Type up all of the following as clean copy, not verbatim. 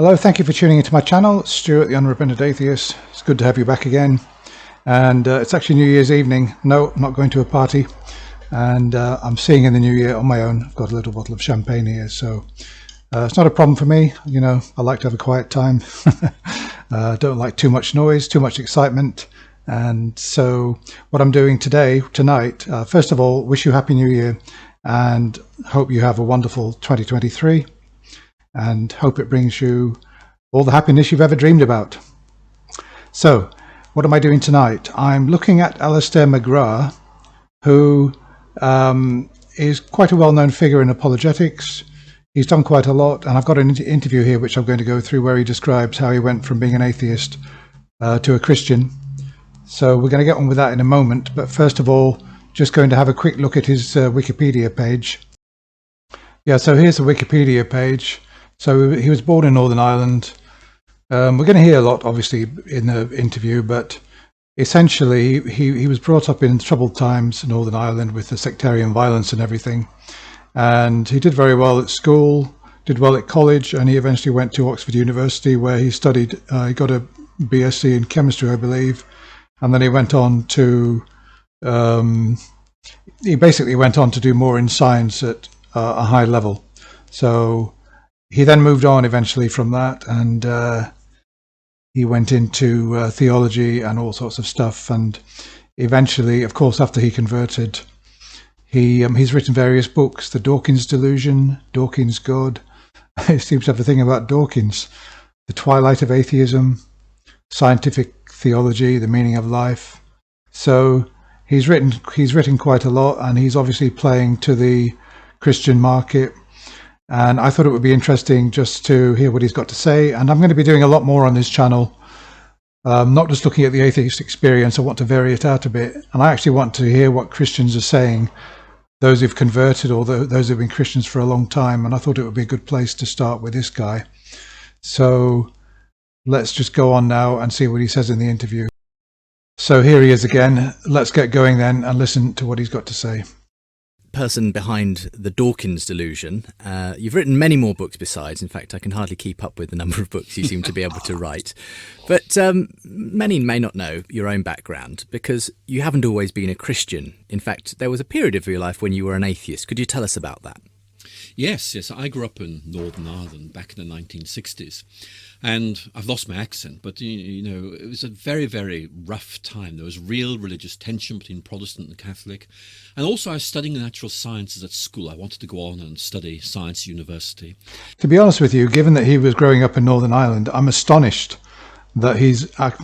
Hello, thank you for tuning into my channel. It's Stuart, the Unrepentant Atheist. It's good to have you back again. And it's actually New Year's evening. No, I'm not going to a party. And I'm seeing in the new year on my own. I've got a little bottle of champagne here, so it's not a problem for me. You know, I like to have a quiet time. Don't like too much noise, too much excitement. And so what I'm doing tonight, first of all, wish you Happy New Year and hope you have a wonderful 2023. And hope it brings you all the happiness you've ever dreamed about. So, what am I doing tonight? I'm looking at Alister McGrath, who is quite a well-known figure in apologetics. He's done quite a lot, and I've got an interview here which I'm going to go through where he describes how he went from being an atheist to a Christian. So we're going to get on with that in a moment, but first of all, just going to have a quick look at his Wikipedia page. Yeah, so here's the Wikipedia page. So he was born in Northern Ireland. We're going to hear a lot, obviously, in the interview, but essentially he was brought up in troubled times in Northern Ireland with the sectarian violence and everything. And he did very well at school, did well at college, and he eventually went to Oxford University where he studied, he got a BSc in chemistry, I believe. And then he went on to, he basically went on to do more in science at a high level. So he then moved on eventually from that, and he went into theology and all sorts of stuff. And eventually, of course, after he converted, he's written various books: The Dawkins Delusion, Dawkins God. He seems to have a thing about Dawkins. The Twilight of Atheism, Scientific Theology, The Meaning of Life. So he's written quite a lot, and he's obviously playing to the Christian market. And I thought it would be interesting just to hear what he's got to say. And I'm going to be doing a lot more on this channel, not just looking at the atheist experience. I want to vary it out a bit. And I actually want to hear what Christians are saying, those who've converted or those who've been Christians for a long time. And I thought it would be a good place to start with this guy. So let's just go on now and see what he says in the interview. So here he is again. Let's get going then and listen to what he's got to say. Person behind the Dawkins Delusion. You've written many more books besides. In fact, I can hardly keep up with the number of books you seem to be able to write. But many may not know your own background because you haven't always been a Christian. In fact, there was a period of your life when you were an atheist. Could you tell us about that? Yes. I grew up in Northern Ireland back in the 1960s. And I've lost my accent, but, you know, it was a very, very rough time. There was real religious tension between Protestant and Catholic. And also I was studying the natural sciences at school. I wanted to go on and study science at university. To be honest with you, given that he was growing up in Northern Ireland, I'm astonished that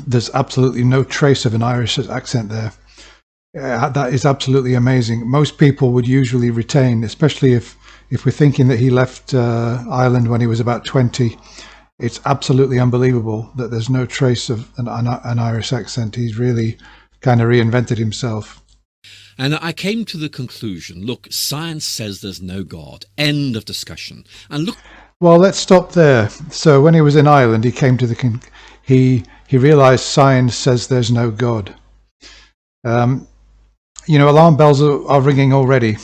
there's absolutely no trace of an Irish accent there. That is absolutely amazing. Most people would usually retain, especially if we're thinking that he left Ireland when he was about 20. It's absolutely unbelievable that there's no trace of an Irish accent. He's really kind of reinvented himself. And I came to the conclusion, look, science says there's no God. End of discussion. And look. Well, let's stop there. So when he was in Ireland, he came to he realized science says there's no God. You know, alarm bells are ringing already.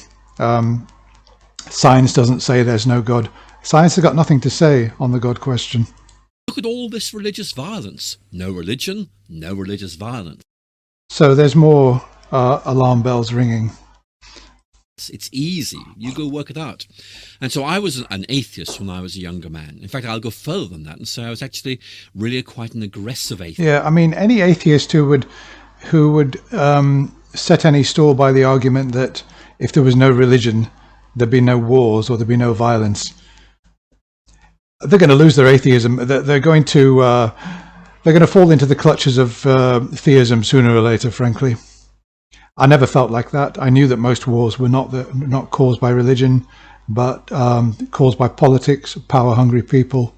Science doesn't say there's no God. Science has got nothing to say on the God question. Look at all this religious violence. No religion, no religious violence. So there's more alarm bells ringing. It's easy. You go work it out. And so I was an atheist when I was a younger man. In fact, I'll go further than that and say I was actually really quite an aggressive atheist. Yeah, I mean, any atheist who would set any store by the argument that if there was no religion, there'd be no wars or there'd be no violence, they're going to lose their atheism. They're going to fall into the clutches of theism sooner or later, frankly. I never felt like that. I knew that most wars were not caused by religion, but caused by politics, power-hungry people,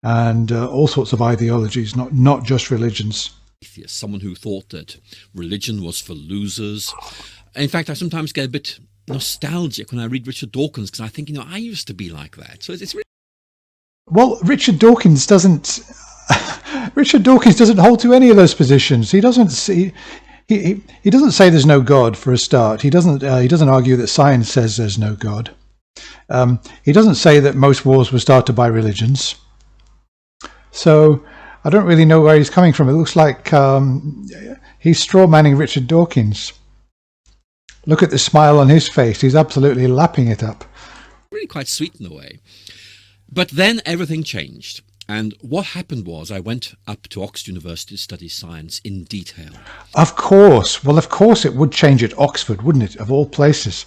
and all sorts of ideologies, not just religions. Someone who thought that religion was for losers. In fact, I sometimes get a bit nostalgic when I read Richard Dawkins because I think, you know, I used to be like that. So it's really. Well, Richard Dawkins doesn't hold to any of those positions. He doesn't say there's no God for a start. He doesn't argue that science says there's no God. He doesn't say that most wars were started by religions. So I don't really know where he's coming from. It looks like he's straw-manning Richard Dawkins. Look at the smile on his face. He's absolutely lapping it up. Really quite sweet in a way. But then everything changed. And what happened was I went up to Oxford University to study science in detail. Of course. Well, of course it would change at Oxford, wouldn't it, of all places?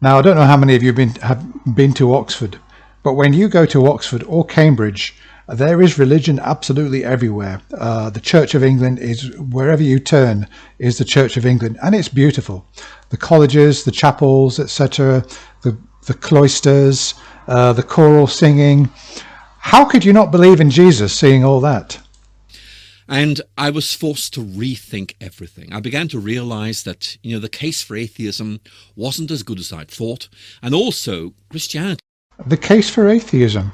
Now, I don't know how many of you have been to Oxford, but when you go to Oxford or Cambridge, there is religion absolutely everywhere. The Church of England is, wherever you turn, is the Church of England, and it's beautiful. The colleges, the chapels, etc., the cloisters, the choral singing. How could you not believe in Jesus seeing all that? And I was forced to rethink everything. I began to realize that, the case for atheism wasn't as good as I'd thought, and also Christianity. The case for atheism.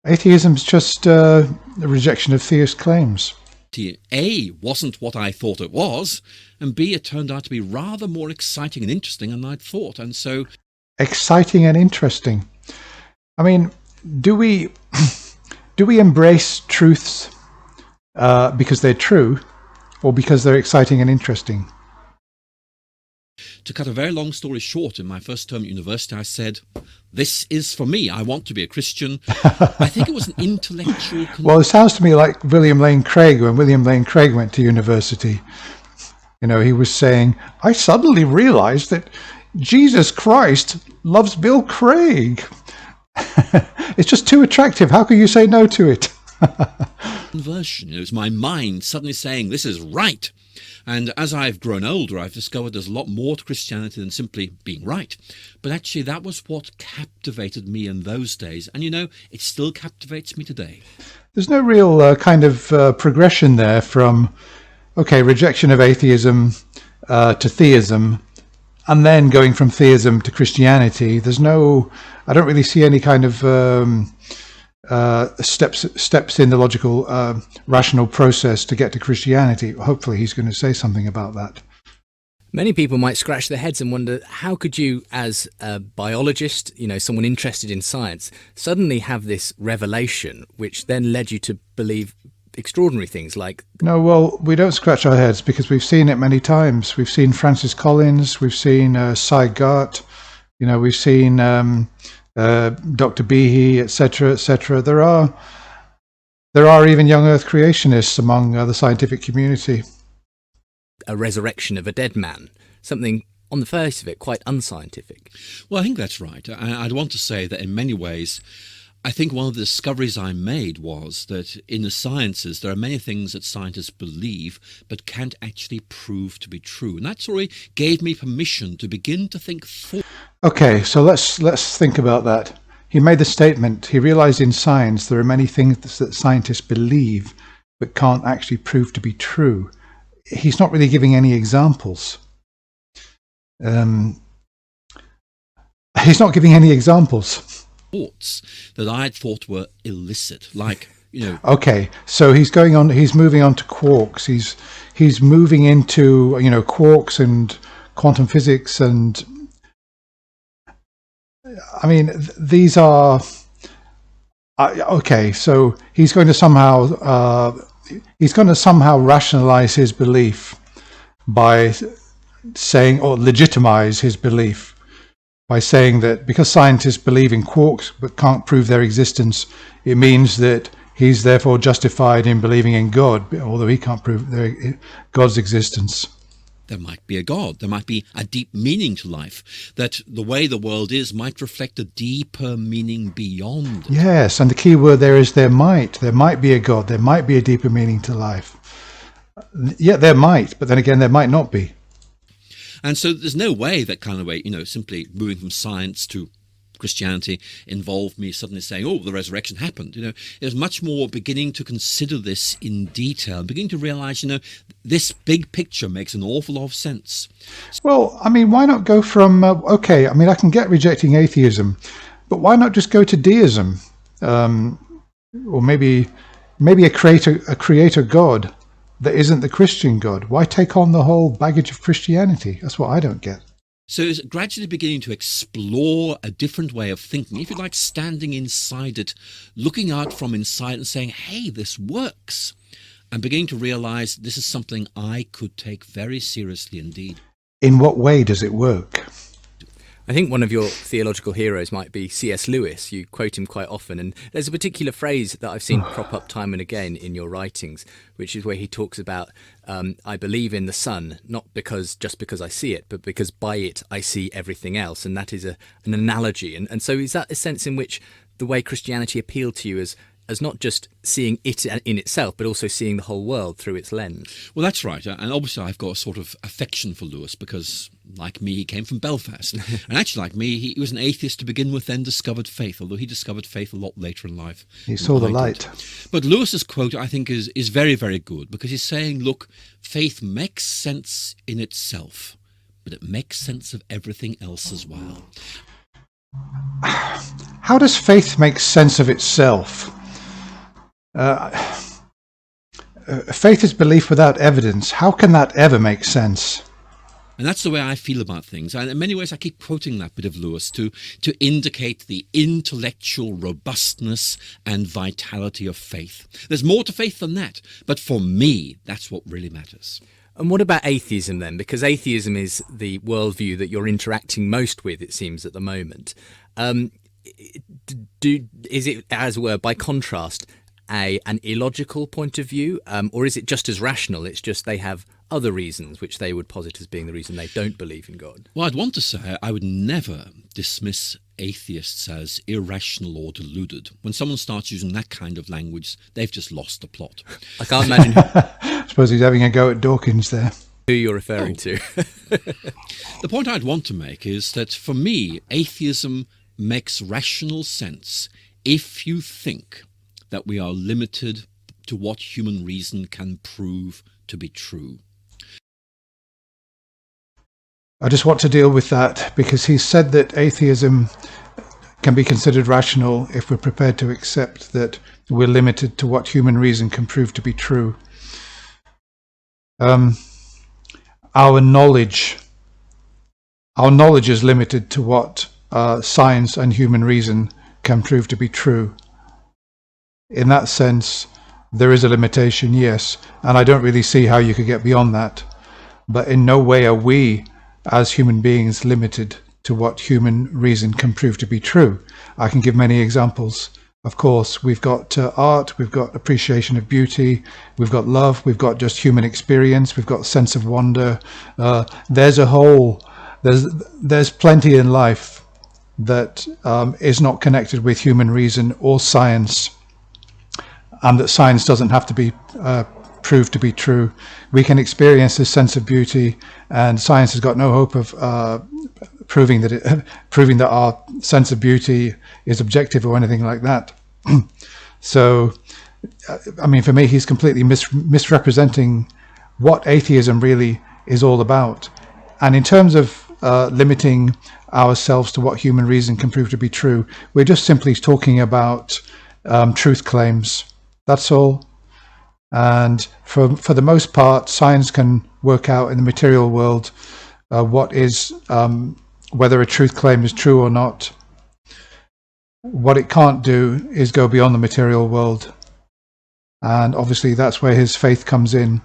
Atheism's just a rejection of theist claims. A, wasn't what I thought it was, and B, it turned out to be rather more exciting and interesting than I'd thought. And so... Exciting and interesting. I mean, do we embrace truths because they're true, or because they're exciting and interesting? To cut a very long story short, in my first term at university, I said, this is for me. I want to be a Christian. I think it was an intellectual... Well, it sounds to me like William Lane Craig, when William Lane Craig went to university. He was saying, I suddenly realized that Jesus Christ loves Bill Craig. It's just too attractive. How can you say no to it? Conversion. It was my mind suddenly saying, this is right. And as I've grown older, I've discovered there's a lot more to Christianity than simply being right. But actually, that was what captivated me in those days. And it still captivates me today. There's no real kind of progression there from, rejection of atheism to theism, and then going from theism to Christianity. I don't really see any kind of steps in the logical, rational process to get to Christianity. Hopefully he's going to say something about that. Many people might scratch their heads and wonder, how could you, as a biologist, someone interested in science, suddenly have this revelation, which then led you to believe extraordinary things like... No, well, we don't scratch our heads because we've seen it many times. We've seen Francis Collins, we've seen Cy Gart, we've seen Dr. Behe, etc., etc. There are even young Earth creationists among the scientific community. A resurrection of a dead man, something on the face of it quite unscientific. Well, I think that's right. I'd want to say that in many ways, I think one of the discoveries I made was that in the sciences, there are many things that scientists believe but can't actually prove to be true. And that sort of gave me permission to begin to think forward. Okay, so let's think about that. He made the statement, he realized in science there are many things that scientists believe but can't actually prove to be true. He's not really giving any examples. He's not giving any examples. Thoughts that I had thought were illicit, like, Okay, so he's moving on to quarks. He's moving into, quarks and quantum physics, and I mean, these are... okay, so he's going to somehow rationalize his belief by saying, or legitimize his belief by saying that because scientists believe in quarks but can't prove their existence, it means that he's therefore justified in believing in God, although he can't prove God's existence. There might be a God. There might be a deep meaning to life, that the way the world is might reflect a deeper meaning beyond it. Yes, and the key word there is there might. There might be a God. There might be a deeper meaning to life. Yeah, there might, but then again, there might not be. And so there's no way that kind of way, simply moving from science to Christianity involved me suddenly saying, oh, the resurrection happened. It was much more beginning to consider this in detail, beginning to realize, this big picture makes an awful lot of sense. Well, I mean, why not go from, I can get rejecting atheism, but why not just go to deism? Or maybe a creator God that isn't the Christian God. Why take on the whole baggage of Christianity? That's what I don't get. So it's gradually beginning to explore a different way of thinking, if you like, standing inside it, looking out from inside and saying, hey, this works, and beginning to realize this is something I could take very seriously indeed. In what way does it work? I think one of your theological heroes might be C.S. Lewis. You quote him quite often, and there's a particular phrase that I've seen crop up time and again in your writings, which is where he talks about, I believe in the sun, not just because I see it, but because by it I see everything else. And that is an analogy. And so is that a sense in which the way Christianity appealed to you as not just seeing it in itself, but also seeing the whole world through its lens? Well, that's right. And obviously I've got a sort of affection for Lewis because, like me, he came from Belfast. And actually, like me, he was an atheist to begin with, then discovered faith, although he discovered faith a lot later in life. He saw the light. But Lewis's quote, I think, is very, very good, because he's saying, look, faith makes sense in itself, but it makes sense of everything else as well. How does faith make sense of itself? Faith is belief without evidence. How can that ever make sense? And that's the way I feel about things. And in many ways, I keep quoting that bit of Lewis to indicate the intellectual robustness and vitality of faith. There's more to faith than that. But for me, that's what really matters. And what about atheism then? Because atheism is the worldview that you're interacting most with, it seems, at the moment. Is it, as it were, by contrast, an illogical point of view, or is it just as rational? It's just they have other reasons which they would posit as being the reason they don't believe in God. Well, I'd want to say I would never dismiss atheists as irrational or deluded. When someone starts using that kind of language, they've just lost the plot. I can't imagine I suppose he's having a go at Dawkins there. who you're referring to. The point I'd want to make is that for me, atheism makes rational sense if you think that we are limited to what human reason can prove to be true. I just want to deal with that because he said that atheism can be considered rational if we're prepared to accept that we're limited to what human reason can prove to be true. Our knowledge is limited to what science and human reason can prove to be true. In that sense, there is a limitation, yes, and I don't really see how you could get beyond that. But in no way are we, as human beings, limited to what human reason can prove to be true. I can give many examples. Of course, we've got art, we've got appreciation of beauty, we've got love, we've got just human experience, we've got sense of wonder. There's plenty in life that is not connected with human reason or science, and that science doesn't have to be proved to be true. We can experience this sense of beauty, and science has got no hope of proving that our sense of beauty is objective or anything like that. So, I mean, for me, he's completely misrepresenting what atheism really is all about. And in terms of limiting ourselves to what human reason can prove to be true, we're just simply talking about truth claims. That's all. And for the most part, science can work out in the material world what is whether a truth claim is true or not. What it can't do is go beyond the material world, and obviously that's where his faith comes in.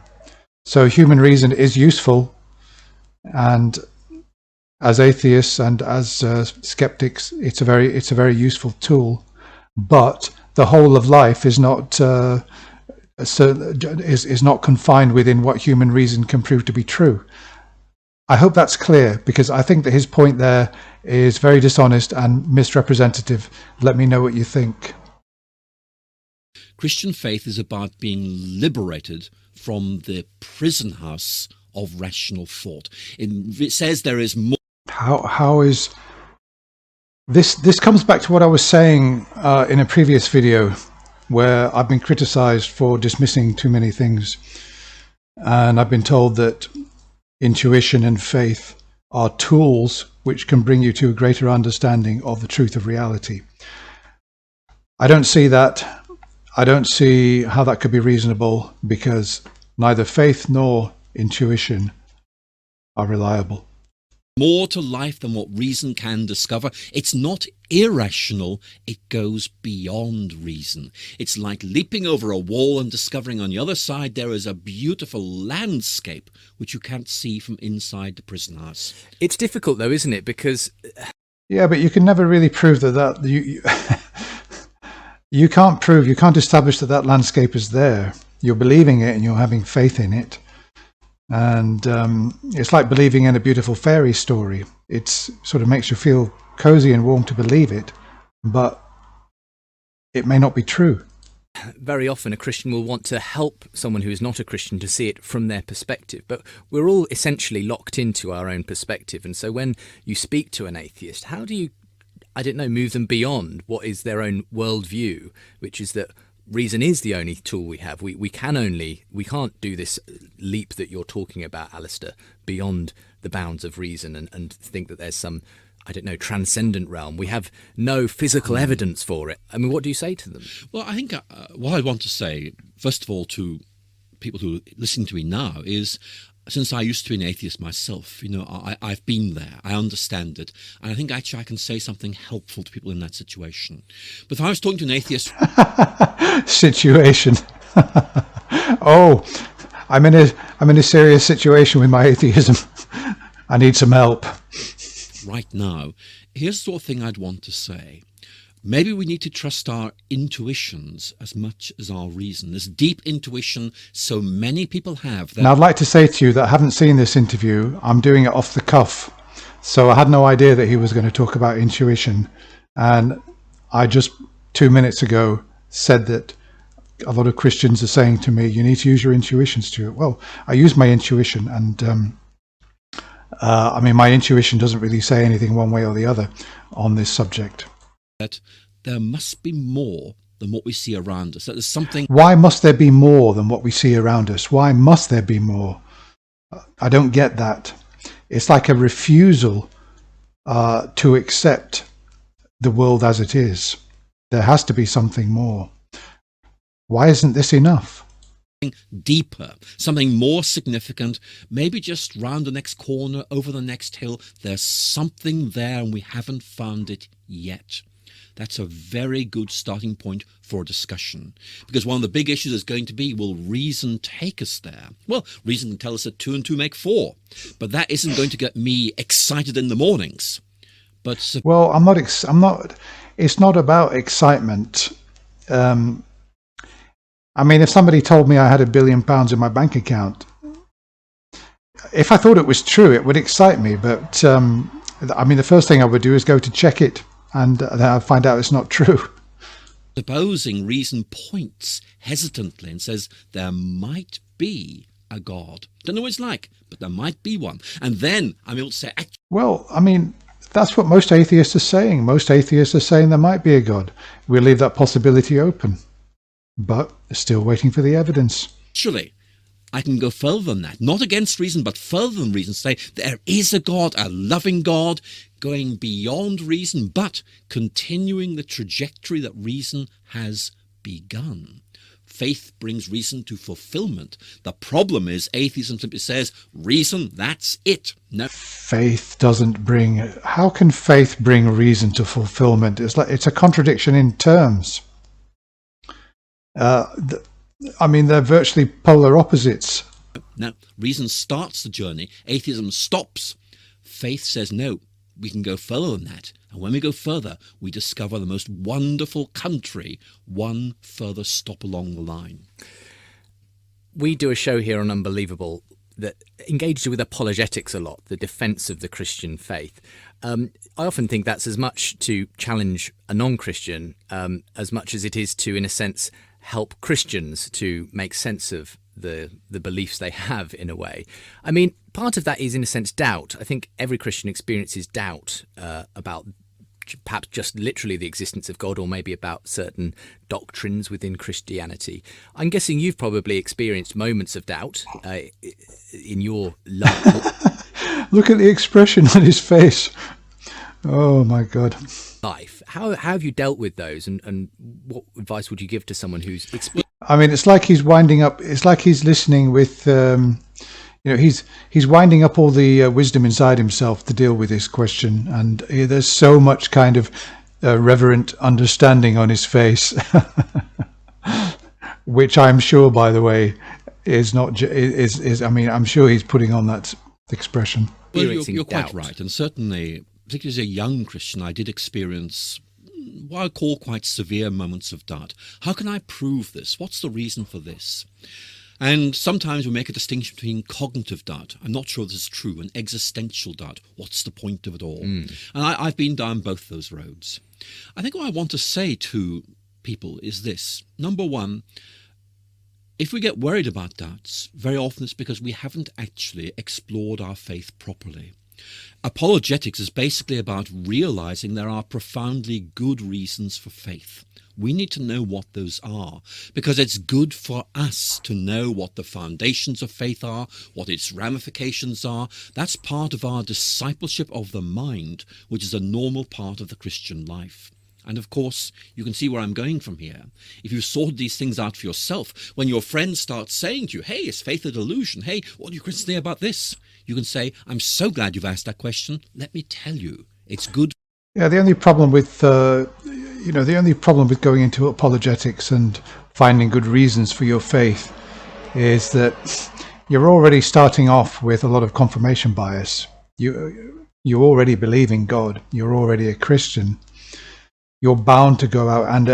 So human reason is useful, and as atheists and as skeptics, it's a very useful tool. But the whole of life is not is not confined within what human reason can prove to be true. I hope that's clear, because I think that his point there is very dishonest and misrepresentative. Let me know what you think. Christian faith is about being liberated from the prison house of rational thought. It says there is more. How is this comes back to what I was saying in a previous video, where I've been criticized for dismissing too many things, and I've been told that intuition and faith are tools which can bring you to a greater understanding of the truth of reality. I don't see that. I don't see how that could be reasonable, because neither faith nor intuition are reliable. more to life than what reason can discover. It's not irrational, it goes beyond reason. It's like leaping over a wall and discovering on the other side there is a beautiful landscape which you can't see from inside the prison house. It's difficult though, isn't it? Because yeah, but you can never really prove that you can't establish that landscape is there. You're believing it and you're having faith in it. And it's like believing in a beautiful fairy story. It sort of makes you feel cozy and warm to believe it, but it may not be true. Very often a Christian will want to help someone who is not a Christian to see it from their perspective, but we're all essentially locked into our own perspective. And so when you speak to an atheist, how do you, I don't know, move them beyond what is their own worldview, which is that reason is the only tool we have. We can't do this leap that you're talking about, Alister, beyond the bounds of reason and think that there's some, I don't know, transcendent realm. We have no physical evidence for it. I mean, what do you say to them? Well, I think what I want to say, first of all, to people who are listening to me now is, since I used to be an atheist myself, I've been there, I understand it, and I think actually I can say something helpful to people in that situation. But if I was talking to an atheist... situation. Oh, I'm in a serious situation with my atheism. I need some help. Right now, here's the sort of thing I'd want to say. Maybe we need to trust our intuitions as much as our reason. This deep intuition so many people have. Now, I'd like to say to you that I haven't seen this interview. I'm doing it off the cuff. So I had no idea that he was going to talk about intuition. And I just 2 minutes ago said that a lot of Christians are saying to me, you need to use your intuition, Stuart. Well, I use my intuition, and I mean, my intuition doesn't really say anything one way or the other on this subject. That there must be more than what we see around us. That there's something... Why must there be more than what we see around us? Why must there be more? I don't get that. It's like a refusal to accept the world as it is. There has to be something more. Why isn't this enough? Deeper, something more significant, maybe just round the next corner, over the next hill. There's something there and we haven't found it yet. That's a very good starting point for a discussion, because one of the big issues is going to be, will reason take us there? Well, reason can tell us that 2 and 2 make 4, but that isn't going to get me excited in the mornings. But well, I'm not. It's not about excitement. I mean, if somebody told me I had £1 billion in my bank account, if I thought it was true, it would excite me. But I mean, the first thing I would do is go to check it, and then I'd find out it's not true. Supposing reason points hesitantly and says there might be a God. Don't know what it's like, but there might be one. And then I'm able to say... Well, I mean, that's what most atheists are saying. Most atheists are saying there might be a God. We'll leave that possibility open. But still waiting for the evidence. Actually, I can go further than that. Not against reason, but further than reason. Say there is a God, a loving God, going beyond reason, but continuing the trajectory that reason has begun. Faith brings reason to fulfillment. The problem is atheism simply says, reason, that's it. No. Faith doesn't bring... How can faith bring reason to fulfillment? It's a contradiction in terms. I mean, they're virtually polar opposites. Now, reason starts the journey. Atheism stops. Faith says, no, we can go further than that. And when we go further, we discover the most wonderful country, one further stop along the line. We do a show here on Unbelievable that engages with apologetics a lot, the defence of the Christian faith. I often think that's as much to challenge a non-Christian as much as it is to, in a sense, help Christians to make sense of the beliefs they have, in a way. I mean, part of that is, in a sense, doubt. I think every Christian experiences doubt about perhaps just literally the existence of God, or maybe about certain doctrines within Christianity. I'm guessing you've probably experienced moments of doubt in your life. Look at the expression on his face. Oh, my God. Life. How have you dealt with those, and what advice would you give to someone who's... I mean, it's like he's winding up. It's like he's listening with, he's winding up all the wisdom inside himself to deal with this question, and there's so much kind of reverent understanding on his face, which I'm sure, by the way, is not is. I mean, I'm sure he's putting on that expression. Well, you're quite right, and certainly, particularly as a young Christian, I did experience what I call quite severe moments of doubt. How can I prove this? What's the reason for this? And sometimes we make a distinction between cognitive doubt. I'm not sure this is true. And existential doubt. What's the point of it all? And I've been down both those roads. I think what I want to say to people is this. Number one, if we get worried about doubts, very often it's because we haven't actually explored our faith properly. Apologetics is basically about realizing there are profoundly good reasons for faith. We need to know what those are, because it's good for us to know what the foundations of faith are, what its ramifications are. That's part of our discipleship of the mind, which is a normal part of the Christian life. And of course, you can see where I'm going from here. If you sorted these things out for yourself, when your friends start saying to you, hey, is faith a delusion? Hey, what do you Christians say about this? You can say, I'm so glad you've asked that question. Let me tell you, it's good. Yeah, the only problem with the only problem with going into apologetics and finding good reasons for your faith is that you're already starting off with a lot of confirmation bias. You already believe in God. You're already a Christian. You're bound to go out, and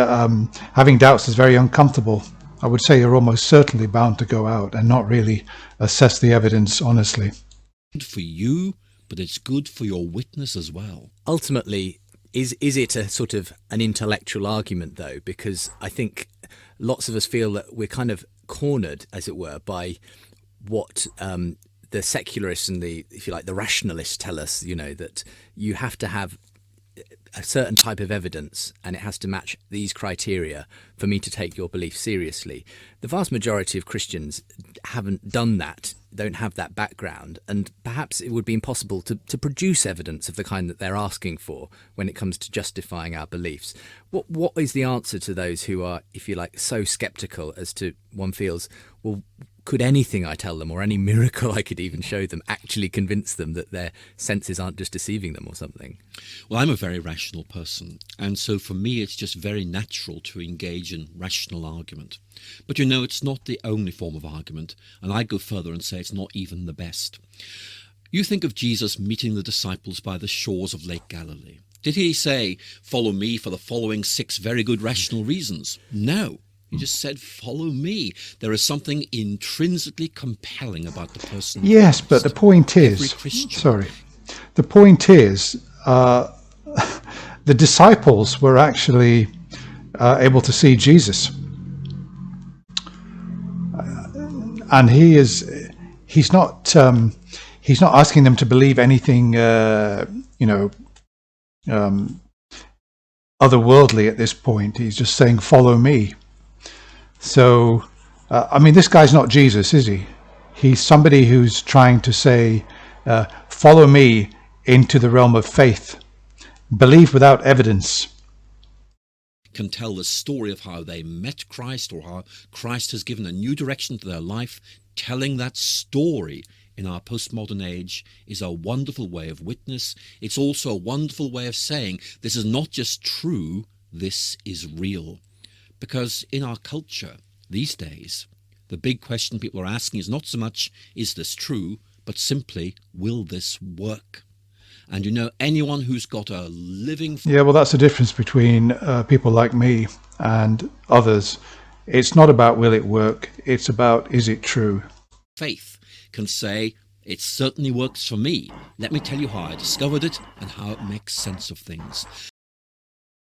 having doubts is very uncomfortable. I would say you're almost certainly bound to go out and not really assess the evidence honestly. Good for you, but it's good for your witness as well. Ultimately, is it a sort of an intellectual argument, though? Because I think lots of us feel that we're kind of cornered, as it were, by what the secularists and the, if you like, the rationalists tell us, that you have to have a certain type of evidence and it has to match these criteria for me to take your belief seriously. The vast majority of Christians haven't done that, don't have that background, and perhaps it would be impossible to produce evidence of the kind that they're asking for when it comes to justifying our beliefs. What is the answer to those who are, if you like, so sceptical as to, one feels, well, could anything I tell them, or any miracle I could even show them, actually convince them that their senses aren't just deceiving them or something? Well, I'm a very rational person, and so for me it's just very natural to engage in rational argument. But it's not the only form of argument, and I'd go further and say it's not even the best. You think of Jesus meeting the disciples by the shores of Lake Galilee. Did he say, follow me for the following 6 very good rational reasons? No. He just said, follow me. There is something intrinsically compelling about the person. Yes, but the point is, the disciples were actually able to see Jesus. And he's not asking them to believe anything, otherworldly at this point. He's just saying, follow me. So, this guy's not Jesus, is he? He's somebody who's trying to say, follow me into the realm of faith. Believe without evidence. Can tell the story of how they met Christ, or how Christ has given a new direction to their life. Telling that story in our postmodern age is a wonderful way of witness. It's also a wonderful way of saying this is not just true, this is real. Because in our culture these days, the big question people are asking is not so much, is this true, but simply, will this work? And anyone who's got a living... Yeah, well, that's the difference between people like me and others. It's not about will it work, it's about is it true. Faith can say, it certainly works for me. Let me tell you how I discovered it and how it makes sense of things.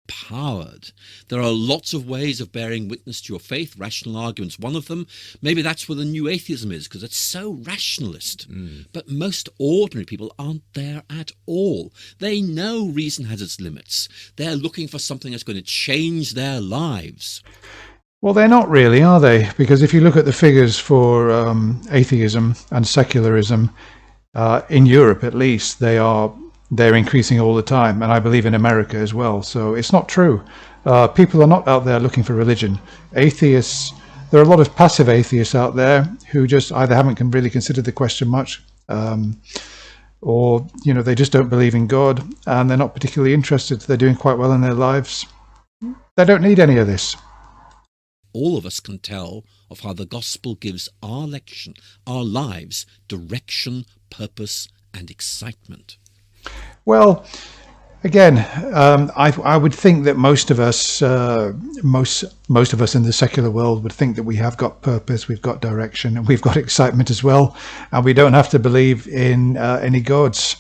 Powered. There are lots of ways of bearing witness to your faith, rational arguments. One of them, maybe that's where the new atheism is, because it's so rationalist. But most ordinary people aren't there at all. They know reason has its limits. They're looking for something that's going to change their lives. Well, they're not really, are they? Because if you look at the figures for atheism and secularism, in Europe at least, they're increasing all the time, and I believe in America as well. So it's not true. People are not out there looking for religion. Atheists there are a lot of passive atheists out there who just either haven't really considered the question much, or they just don't believe in God, and they're not particularly interested. They're doing quite well in their lives. They don't need any of this. All of us can tell of how the gospel gives our lives, direction, purpose, and excitement. Well, again, I would think that most of us in the secular world would think that we have got purpose, we've got direction, and we've got excitement as well, and we don't have to believe in any gods.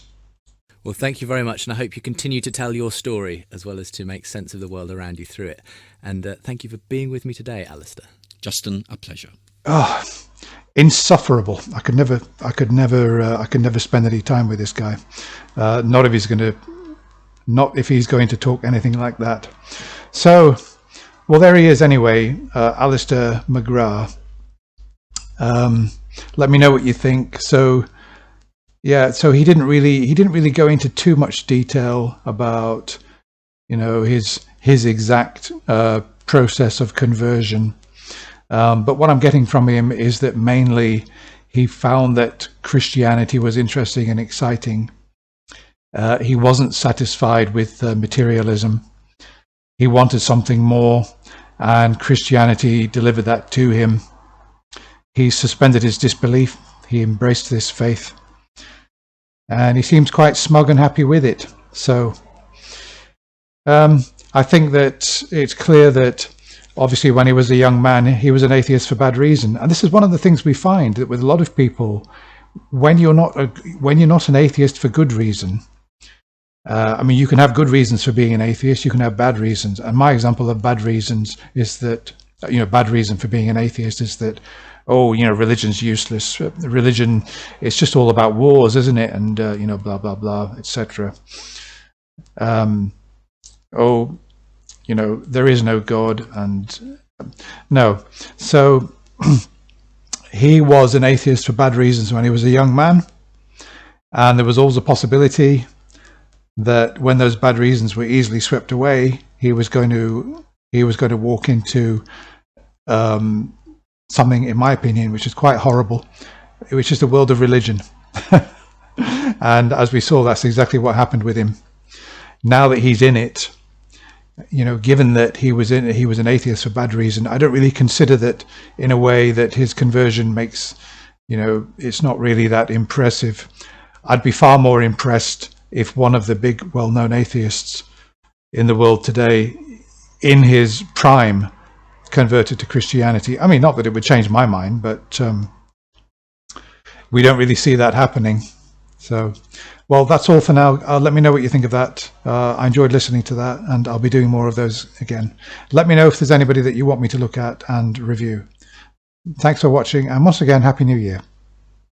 Well, thank you very much, and I hope you continue to tell your story as well as to make sense of the world around you through it. And thank you for being with me today, Alister. Justin, a pleasure. Oh, insufferable! I could never spend any time with this guy. Not if he's going to talk anything like that. So, well, there he is anyway, Alister McGrath. Let me know what you think. So, yeah, so he didn't really go into too much detail about, his exact process of conversion. But what I'm getting from him is that mainly he found that Christianity was interesting and exciting. He wasn't satisfied with materialism. He wanted something more, and Christianity delivered that to him. He suspended his disbelief. He embraced this faith, and he seems quite smug and happy with it. So I think that it's clear that obviously when he was a young man, he was an atheist for bad reason. And this is one of the things we find, that with a lot of people, when you're not an atheist for good reason, you can have good reasons for being an atheist, you can have bad reasons. And my example of bad reasons is that, bad reason for being an atheist is that, religion's useless. Religion, it's just all about wars, isn't it? And, blah, blah, blah, etc. There is no God, and no. So he was an atheist for bad reasons when he was a young man, and there was always a possibility that when those bad reasons were easily swept away, he was going to walk into something, in my opinion, which is quite horrible, which is the world of religion. And as we saw, that's exactly what happened with him. Now that he's in it, given that he was an atheist for bad reason, I don't really consider that in a way that his conversion makes, it's not really that impressive. I'd be far more impressed if one of the big well-known atheists in the world today, in his prime, converted to Christianity. I mean, not that it would change my mind, but we don't really see that happening. So, well, that's all for now. Let me know what you think of that. I enjoyed listening to that, and I'll be doing more of those again. Let me know if there's anybody that you want me to look at and review. Thanks for watching, and once again, Happy New Year.